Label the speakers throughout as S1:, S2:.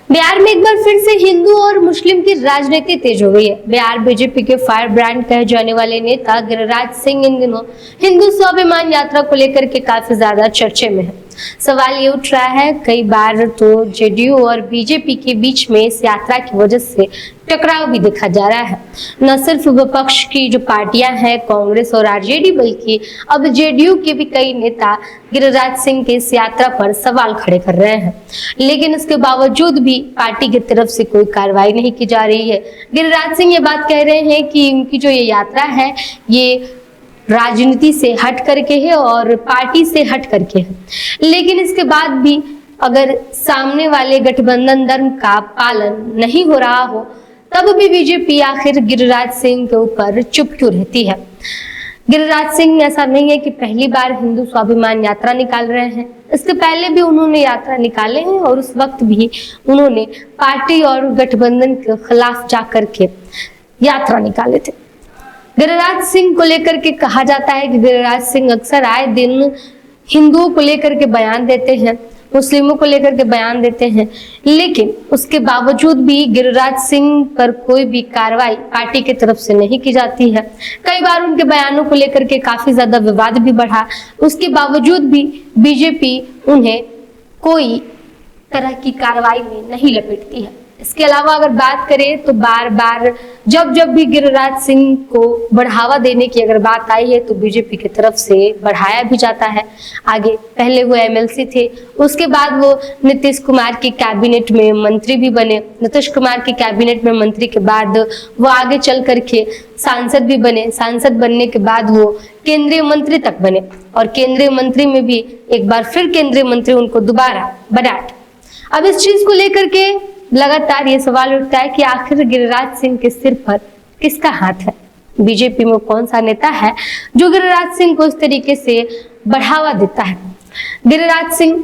S1: बिहार में एक बार फिर से हिंदू और मुस्लिम की राजनीति तेज हो गई है। बिहार बीजेपी के फायर ब्रांड कहे जाने वाले नेता गिरिराज सिंह इन दिनों हिंदू स्वाभिमान यात्रा को लेकर के काफी ज्यादा चर्चे में है। सवाल ये उठ रहा है, कई बार तो जेडीयू और बीजेपी के बीच में इस यात्रा की वजह से टकराव भी देखा जा रहा है। न सिर्फ विपक्ष की जो पार्टियां हैं कांग्रेस और आरजेडी, बल्कि अब जेडीयू के भी कई नेता गिरिराज सिंह के इस यात्रा पर सवाल खड़े कर रहे हैं। लेकिन इसके बावजूद भी पार्टी की तरफ से कोई कार्रवाई नहीं की जा रही है। गिरिराज सिंह ये बात कह रहे हैं कि उनकी जो ये यात्रा है ये राजनीति से हट करके है और पार्टी से हट करके है। लेकिन इसके बाद भी अगर सामने वाले गठबंधन धर्म का पालन नहीं हो रहा हो, तब भी बीजेपी आखिर गिरिराज सिंह के ऊपर चुप क्यों रहती है। गिरिराज सिंह ऐसा नहीं है कि पहली बार हिंदू स्वाभिमान यात्रा निकाल रहे हैं। इसके पहले भी उन्होंने यात्रा निकाले हैं और उस वक्त भी उन्होंने पार्टी और गठबंधन के खिलाफ जाकर के यात्रा निकाले थे। गिरिराज सिंह को लेकर के कहा जाता है कि गिरिराज सिंह अक्सर आए दिन हिंदुओं को लेकर के बयान देते हैं, मुस्लिमों को लेकर के बयान देते हैं, लेकिन उसके बावजूद भी गिरिराज सिंह पर कोई भी कार्रवाई पार्टी की तरफ से नहीं की जाती है। कई बार उनके बयानों को लेकर के काफी ज्यादा विवाद भी बढ़ा, उसके बावजूद भी बीजेपी उन्हें कोई तरह की कार्रवाई में नहीं लपेटती है। इसके अलावा अगर बात करें तो बार बार जब भी गिरिराज सिंह को बढ़ावा देने की अगर बात आई है तो बीजेपी की तरफ से बढ़ाया भी जाता है। आगे पहले वो एमएलसी थे, उसके बाद वो नीतीश कुमार की कैबिनेट में मंत्री भी बने। नीतीश कुमार की कैबिनेट में मंत्री के बाद वो आगे चल करके सांसद भी बने। सांसद बनने के बाद वो केंद्रीय मंत्री तक बने और केंद्रीय मंत्री में भी एक बार फिर केंद्रीय मंत्री उनको दोबारा बनाए। अब इस चीज को लेकर के लगातार ये सवाल उठता है कि आखिर गिरिराज सिंह के सिर पर किसका हाथ है। बीजेपी में कौन सा नेता है जो गिरिराज सिंह को इस तरीके से बढ़ावा देता है। गिरिराज सिंह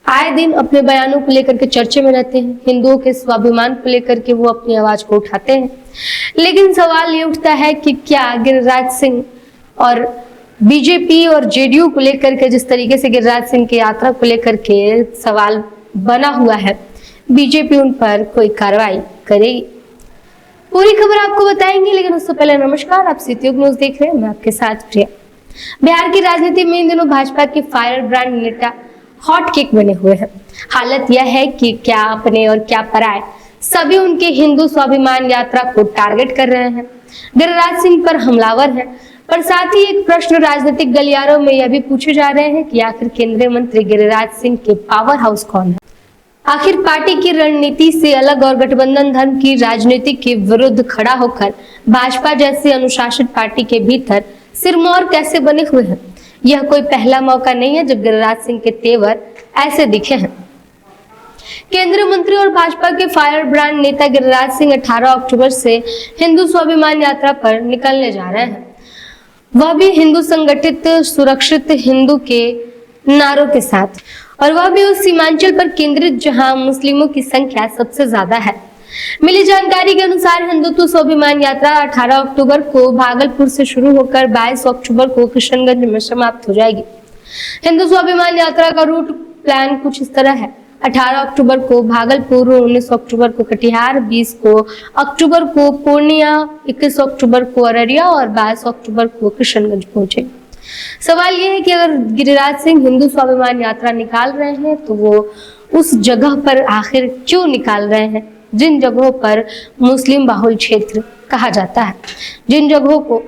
S1: आए दिन अपने बयानों को लेकर के चर्चे में रहते हैं, हिंदुओं के स्वाभिमान को लेकर के वो अपनी आवाज को उठाते हैं। लेकिन सवाल ये उठता है कि क्या गिरिराज सिंह और बीजेपी और जेडीयू को लेकर के जिस तरीके से गिरिराज सिंह की यात्रा को लेकर के सवाल बना हुआ है, बीजेपी उन पर कोई कार्रवाई करेगी। पूरी खबर आपको बताएंगे, लेकिन उससे पहले नमस्कार, आप सिटी न्यूज़ देख रहे हैं, मैं आपके साथ प्रिया। बिहार की राजनीति में इन दिनों भाजपा के फायर ब्रांड नेता हॉट केक बने हुए हैं। हालत यह है कि क्या अपने और क्या पराए सभी उनके हिंदू स्वाभिमान यात्रा को टारगेट कर रहे हैं। गिरिराज सिंह पर हमलावर है, पर साथ ही एक प्रश्न राजनीतिक गलियारों में यह भी पूछे जा रहे हैं कि आखिर केंद्रीय मंत्री गिरिराज सिंह के पावर हाउस कौन है। आखिर पार्टी की रणनीति से अलग और गठबंधन धर्म की राजनीति के विरुद्ध खड़ा होकर भाजपा जैसी अनुशासित पार्टी के भीतर सिरमौर कैसे बने हुए हैं। यह कोई पहला मौका नहीं है जब गिरिराज सिंह के तेवर ऐसे दिखे हैं। केंद्रीय मंत्री और भाजपा के फायर ब्रांड नेता गिरिराज सिंह 18 अक्टूबर से हिंदू स्वाभिमान यात्रा पर निकलने जा रहे हैं, वह भी हिंदू संगठित सुरक्षित हिंदू के नारों के साथ, और वह भी उस सीमांचल पर केंद्रित जहां मुस्लिमों की संख्या सबसे ज्यादा है। मिली जानकारी के अनुसार हिंदुत्व स्वाभिमान यात्रा 18 अक्टूबर को भागलपुर से शुरू होकर 22 अक्टूबर को किशनगंज में समाप्त हो जाएगी। हिंदू स्वाभिमान यात्रा का रूट प्लान कुछ इस तरह है: 18 अक्टूबर को भागलपुर, 19 अक्टूबर को कटिहार, 20 अक्टूबर को पूर्णिया, 21 अक्टूबर को अररिया और 22 अक्टूबर को किशनगंज पहुंचे। सवाल यह है कि अगर गिरिराज सिंह हिंदू स्वाभिमान यात्रा निकाल रहे हैं तो वो उस जगह पर आखिर क्यों निकाल रहे हैं जिन जगहों पर मुस्लिम बाहुल क्षेत्र कहा जाता है, जिन जगहों को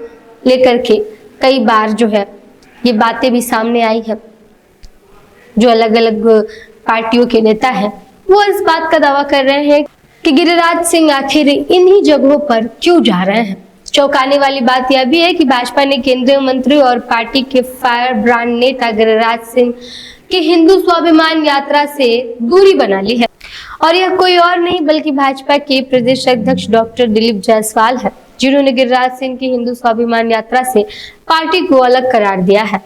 S1: लेकर के कई बार जो है ये बातें भी सामने आई है। जो अलग अलग पार्टियों के नेता हैं वो इस बात का दावा कर रहे हैं कि गिरिराज सिंह आखिर इन्हीं जगहों पर क्यों जा रहे हैं। चौंकाने वाली बात यह भी है कि भाजपा ने केंद्रीय मंत्री और पार्टी के फायर ब्रांड नेता गिरिराज सिंह की हिंदू स्वाभिमान यात्रा से दूरी बना ली है, और यह कोई और नहीं बल्कि भाजपा के प्रदेश अध्यक्ष डॉक्टर दिलीप जायसवाल है, जिन्होंने गिरिराज सिंह की हिंदू स्वाभिमान यात्रा से पार्टी को अलग करार दिया है।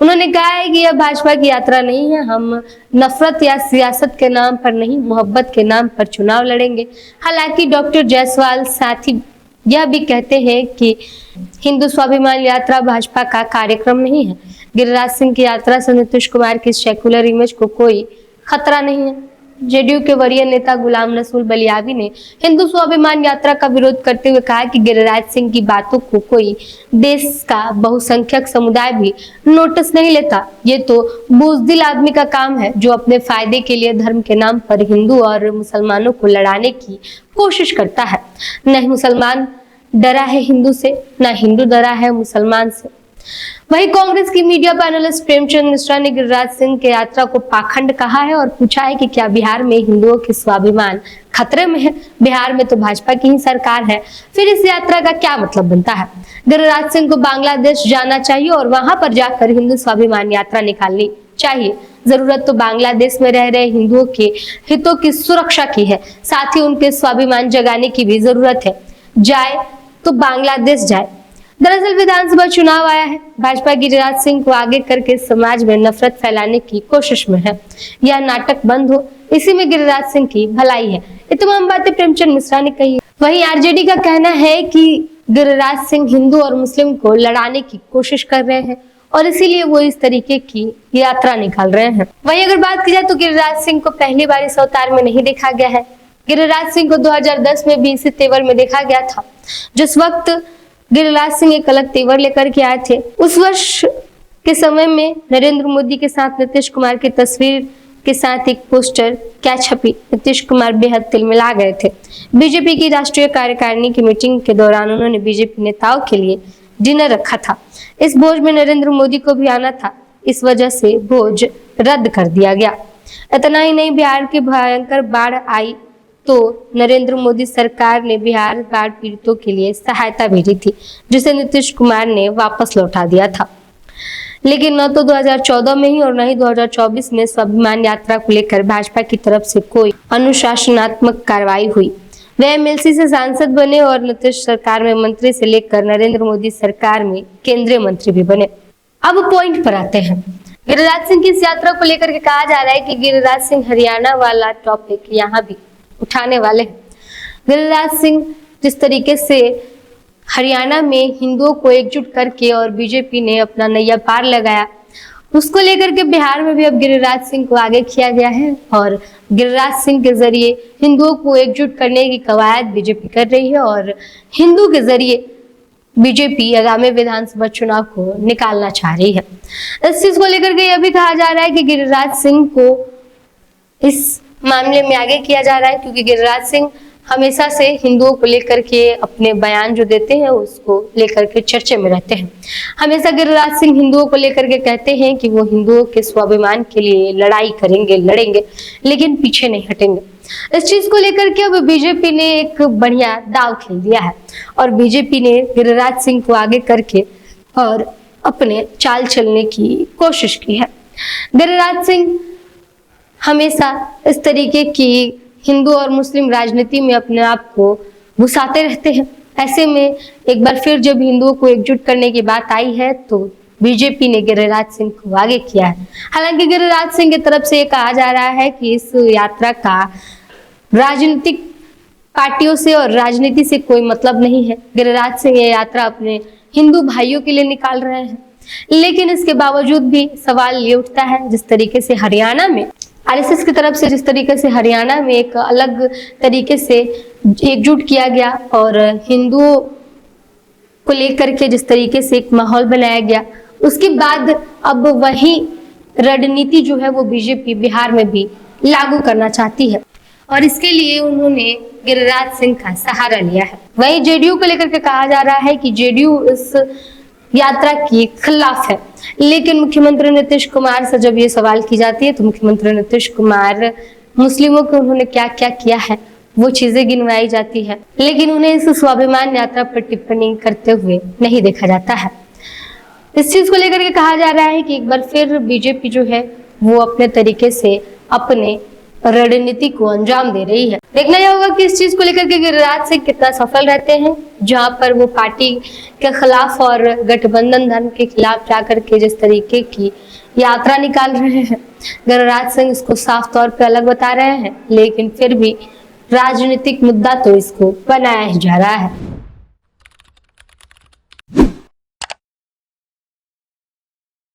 S1: उन्होंने कहा है कि यह भाजपा की यात्रा नहीं है, हम नफरत या सियासत के नाम पर नहीं, मोहब्बत के नाम पर चुनाव लड़ेंगे। हालांकि डॉक्टर जायसवाल साथ ही यह भी कहते हैं कि हिंदू स्वाभिमान यात्रा भाजपा का कार्यक्रम नहीं है। गिरिराज सिंह की यात्रा से नीतीश कुमार की सेक्युलर इमेज को कोई खतरा नहीं है। जेडीयू के वरीय नेता गुलाम रसूल बलियावी ने हिंदू स्वाभिमान यात्रा का विरोध करते हुए कहा कि गिरिराज सिंह की बातों को कोई देश का बहुसंख्यक समुदाय भी नोटिस नहीं लेता। ये तो बुज़दिल आदमी का काम है जो अपने फायदे के लिए धर्म के नाम पर हिंदू और मुसलमानों को लड़ाने की कोशिश करता है। न मुसलमान डरा है हिंदू से, न हिंदू डरा है मुसलमान से। वहीं कांग्रेस की मीडिया पैनलिस्ट प्रेमचंद मिश्रा ने गिरिराज सिंह के यात्रा को पाखंड कहा है और पूछा है कि क्या बिहार में हिंदुओं के स्वाभिमान खतरे में है? बिहार में तो भाजपा की ही सरकार है, फिर इस यात्रा का क्या मतलब बनता है? गिरिराज सिंह को बांग्लादेश जाना चाहिए और वहां पर जाकर हिंदू स्वाभिमान यात्रा निकालनी चाहिए। जरूरत तो बांग्लादेश में रह रहे हिंदुओं के हितों की सुरक्षा की है, साथ ही उनके स्वाभिमान जगाने की भी जरूरत है। जाए तो बांग्लादेश जाए। दरअसल विधानसभा चुनाव आया है, भाजपा गिरिराज सिंह को आगे करके समाज में नफरत फैलाने की कोशिश में है। यह नाटक बंद हो, इसी में गिरिराज सिंह की भलाई है। ये तमाम बातें प्रेमचंद मिश्रा ने कही। वहीं आरजेडी का कहना है कि गिरिराज सिंह हिंदू और मुस्लिम को लड़ाने की कोशिश कर रहे हैं और इसीलिए वो इस तरीके की यात्रा निकाल रहे हैं। वहीं अगर बात की जाए तो गिरिराज सिंह को पहली बार इस अवतार में नहीं देखा गया है। गिरिराज सिंह को 2010 में भी इसी तेवर में देखा गया था। जिस वक्त गिरिराज सिंह एक अलग तेवर लेकर के आए थे, उस वर्ष के समय में नरेंद्र मोदी के साथ नीतीश कुमार की तस्वीर के साथ एक पोस्टर क्या छपी, नीतीश कुमार बेहद तिलमिला गए थे। बीजेपी की राष्ट्रीय कार्यकारिणी की मीटिंग के दौरान उन्होंने बीजेपी नेताओं के लिए डिनर रखा था। इस भोज में नरेंद्र मोदी को भी आना था, इस वजह से भोज रद्द कर दिया गया। इतना ही नहीं, बिहार की भयंकर बाढ़ आई तो नरेंद्र मोदी सरकार ने बिहार बाढ़ पीड़ितों के लिए सहायता भेजी थी, जिसे नीतीश कुमार ने वापस लौटा दिया था। लेकिन न तो 2014 में ही और न ही 2024 में स्वाभिमान यात्रा को लेकर भाजपा की तरफ से कोई अनुशासनात्मक कार्रवाई हुई। वे एमएलसी से सांसद बने और नीतीश सरकार में मंत्री से लेकर नरेंद्र मोदी सरकार में केंद्रीय मंत्री भी बने। अब पॉइंट पर आते हैं। गिरिराज सिंह की इस यात्रा को लेकर के कहा जा रहा है कि गिरिराज सिंह हरियाणा वाला टॉपिक यहाँ भी उठाने वाले हैं। गिरिराज सिंह जिस तरीके से हरियाणा में हिंदुओं को एकजुट करके और बीजेपी ने अपना नैया पार लगाया, उसको लेकर के बिहार में भी अब गिरिराज सिंह को आगे किया गया है और गिरिराज सिंह के जरिए हिंदुओं को एकजुट करने की कवायद बीजेपी कर रही है और हिंदू के जरिए बीजेपी आगामी विधानसभा चुनाव को निकालना चाह रही है। इस चीज को लेकर के यह भी कहा जा रहा है कि गिरिराज सिंह को इस मामले में आगे किया जा रहा है क्योंकि गिरिराज सिंह हमेशा से हिंदुओं को लेकर के अपने बयान जो देते हैं उसको लेकर के चर्चे में रहते हैं। हमेशा गिरिराज सिंह हिंदुओं को लेकर के कहते हैं कि वो हिंदुओं के स्वाभिमान के लिए लड़ाई करेंगे, लड़ेंगे, लेकिन पीछे नहीं हटेंगे। इस चीज को लेकर के अब बीजेपी ने एक बढ़िया दाव खेल दिया है और बीजेपी ने गिरिराज सिंह को आगे करके और अपने चाल चलने की कोशिश की है। गिरिराज सिंह हमेशा इस तरीके की हिंदू और मुस्लिम राजनीति में अपने आप को घुसाते रहते हैं। ऐसे में एक बार फिर जब हिंदुओं को एकजुट करने की बात आई है तो बीजेपी ने गिरिराज सिंह को आगे किया है। हालांकि गिरिराज सिंह की तरफ से ये कहा जा रहा है कि इस यात्रा का राजनीतिक पार्टियों से और राजनीति से कोई मतलब नहीं है। गिरिराज सिंह ये यात्रा अपने हिंदू भाइयों के लिए निकाल रहे हैं, लेकिन इसके बावजूद भी सवाल ये उठता है जिस तरीके से हरियाणा में आरएसएस की तरफ से जिस तरीके से हरियाणा में एक अलग तरीके से एकजुट किया गया और हिंदुओं को लेकर के जिस तरीके से एक माहौल बनाया गया, उसके बाद अब वही रणनीति जो है वो बीजेपी बिहार में भी लागू करना चाहती है और इसके लिए उन्होंने गिरिराज सिंह का सहारा लिया है। वहीं जेडीयू को लेकर के कहा जा रहा है कि जेडीयू इस यात्रा के खिलाफ है, लेकिन मुख्यमंत्री नीतीश कुमार से जब ये सवाल की जाती है तो मुख्यमंत्री नीतीश कुमार मुस्लिमों को उन्होंने क्या क्या किया है वो चीजें गिनवाई जाती है, लेकिन उन्हें इस स्वाभिमान यात्रा पर टिप्पणी करते हुए नहीं देखा जाता है। इस चीज को लेकर के कहा जा रहा है कि एक बार फिर बीजेपी जो है वो अपने तरीके से अपने रणनीति को अंजाम दे रही है। देखना यह होगा कि इस चीज को लेकर के गिरिराज सिंह कितना सफल रहते हैं, जहां पर वो पार्टी के खिलाफ और गठबंधन धर्म के खिलाफ जाकर के जिस तरीके की यात्रा निकाल रहे हैं। गिरिराज सिंह इसको साफ तौर पे अलग बता रहे हैं, लेकिन फिर भी राजनीतिक मुद्दा तो इसको बनाया ही जा रहा है।